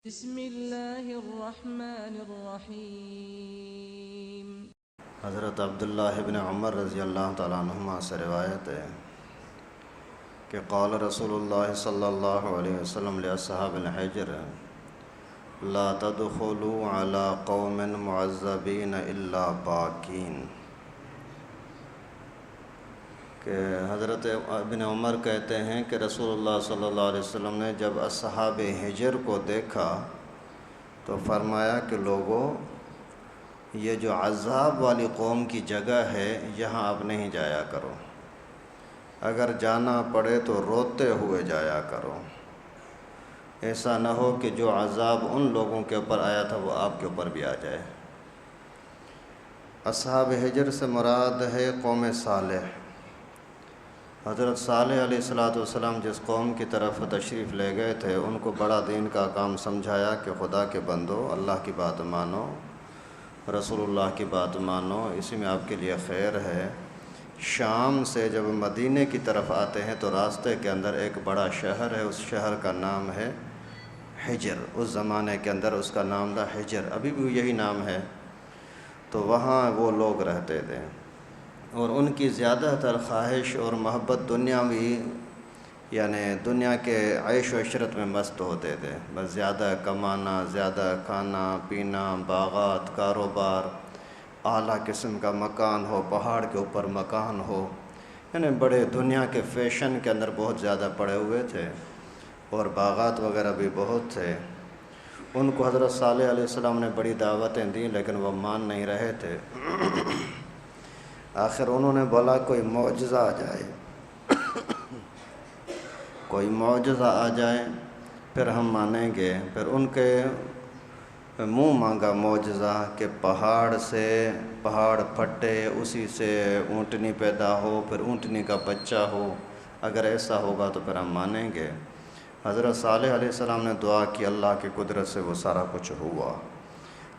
بسم اللہ الرحمن الرحیم۔ حضرت عبداللہ ابن عمر رضی اللہ تعالیٰ عنہما سے روایت ہے کہ قال رسول اللہ صلی اللہ علیہ وسلم لاصحاب الحجر لا تدخلوا على قوم معذبین الا باکین، کہ حضرت ابن عمر کہتے ہیں کہ رسول اللہ صلی اللہ علیہ وسلم نے جب اصحاب حجر کو دیکھا تو فرمایا کہ لوگوں، یہ جو عذاب والی قوم کی جگہ ہے یہاں آپ نہیں جایا کرو، اگر جانا پڑے تو روتے ہوئے جایا کرو، ایسا نہ ہو کہ جو عذاب ان لوگوں کے اوپر آیا تھا وہ آپ کے اوپر بھی آ جائے۔ اصحاب حجر سے مراد ہے قوم صالح۔ حضرت صالح علیہ السلام جس قوم کی طرف تشریف لے گئے تھے ان کو بڑا دین کا کام سمجھایا کہ خدا کے بندو، اللہ کی بات مانو، رسول اللہ کی بات مانو، اسی میں آپ کے لیے خیر ہے۔ شام سے جب مدینے کی طرف آتے ہیں تو راستے کے اندر ایک بڑا شہر ہے، اس شہر کا نام ہے حجر۔ اس زمانے کے اندر اس کا نام تھا حجر، ابھی بھی یہی نام ہے۔ تو وہاں وہ لوگ رہتے تھے اور ان کی زیادہ تر خواہش اور محبت دنیاوی، یعنی دنیا کے عیش و عشرت میں مست ہوتے تھے، بس زیادہ کمانا، زیادہ کھانا پینا، باغات، کاروبار، اعلیٰ قسم کا مکان ہو، پہاڑ کے اوپر مکان ہو، یعنی بڑے دنیا کے فیشن کے اندر بہت زیادہ پڑے ہوئے تھے اور باغات وغیرہ بھی بہت تھے۔ ان کو حضرت صالح علیہ السلام نے بڑی دعوتیں دیں لیکن وہ مان نہیں رہے تھے۔ آخر انہوں نے بولا کوئی معجزہ آ جائے، کوئی معجزہ آ جائے پھر ہم مانیں گے۔ پھر ان کے منہ مانگا معجزہ کہ پہاڑ پھٹے، اسی سے اونٹنی پیدا ہو، پھر اونٹنی کا بچہ ہو، اگر ایسا ہوگا تو پھر ہم مانیں گے۔ حضرت صالح علیہ السلام نے دعا کی، اللہ کی قدرت سے وہ سارا کچھ ہوا،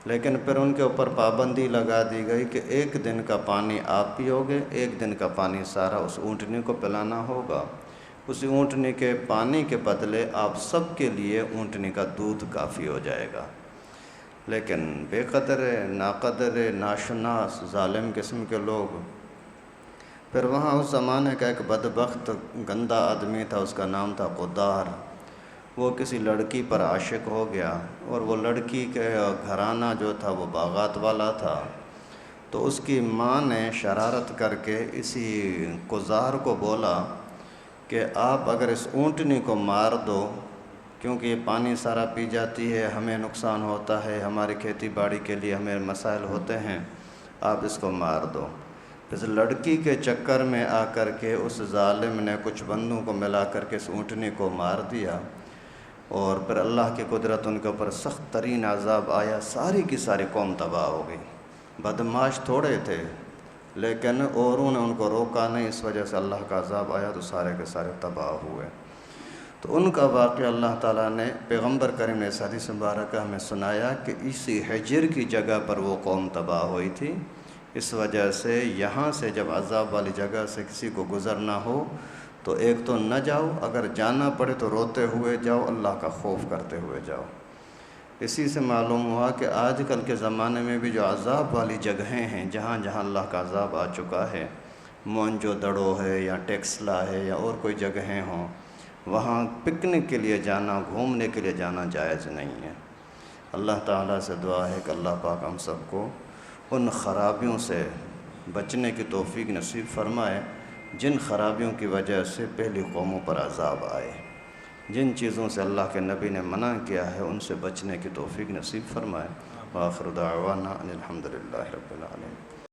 لیکن پھر ان کے اوپر پابندی لگا دی گئی کہ ایک دن کا پانی آپ پیو گے، ایک دن کا پانی سارا اس اونٹنی کو پلانا ہوگا، اسی اونٹنی کے پانی کے بدلے آپ سب کے لیے اونٹنی کا دودھ کافی ہو جائے گا۔ لیکن بے قدر، ناقدر، ناشناس، ظالم قسم کے لوگ۔ پھر وہاں اس زمانے کا ایک بدبخت گندا آدمی تھا، اس کا نام تھا قدار۔ وہ کسی لڑکی پر عاشق ہو گیا اور وہ لڑکی کے گھرانہ جو تھا وہ باغات والا تھا، تو اس کی ماں نے شرارت کر کے اسی قزار کو بولا کہ آپ اگر اس اونٹنی کو مار دو، کیونکہ یہ پانی سارا پی جاتی ہے، ہمیں نقصان ہوتا ہے، ہماری کھیتی باڑی کے لیے ہمیں مسائل ہوتے ہیں، آپ اس کو مار دو۔ اس لڑکی کے چکر میں آ کر کے اس ظالم نے کچھ بندوں کو ملا کر کے اس اونٹنی کو مار دیا، اور پھر اللہ کی قدرت ان کے اوپر سخت ترین عذاب آیا، ساری کی ساری قوم تباہ ہو گئی۔ بدمعاش تھوڑے تھے لیکن اوروں نے ان کو روکا نہیں، اس وجہ سے اللہ کا عذاب آیا تو سارے کے سارے تباہ ہوئے۔ تو ان کا واقعہ اللہ تعالیٰ نے پیغمبر کریم نے اس حدیث مبارکہ ہمیں سنایا کہ اسی حجر کی جگہ پر وہ قوم تباہ ہوئی تھی۔ اس وجہ سے یہاں سے جب عذاب والی جگہ سے کسی کو گزرنا ہو تو ایک تو نہ جاؤ، اگر جانا پڑے تو روتے ہوئے جاؤ، اللہ کا خوف کرتے ہوئے جاؤ۔ اسی سے معلوم ہوا کہ آج کل کے زمانے میں بھی جو عذاب والی جگہیں ہیں، جہاں جہاں اللہ کا عذاب آ چکا ہے، موئنجو دڑو ہے یا ٹیکسلا ہے یا اور کوئی جگہیں ہوں، وہاں پکنک کے لیے جانا، گھومنے کے لیے جانا جائز نہیں ہے۔ اللہ تعالیٰ سے دعا ہے کہ اللہ پاک ہم سب کو ان خرابیوں سے بچنے کی توفیق نصیب فرمائے جن خرابیوں کی وجہ سے پہلی قوموں پر عذاب آئے۔ جن چیزوں سے اللہ کے نبی نے منع کیا ہے ان سے بچنے کی توفیق نصیب فرمائے۔ وآخر دعوانا ان الحمد للہ رب العالمین۔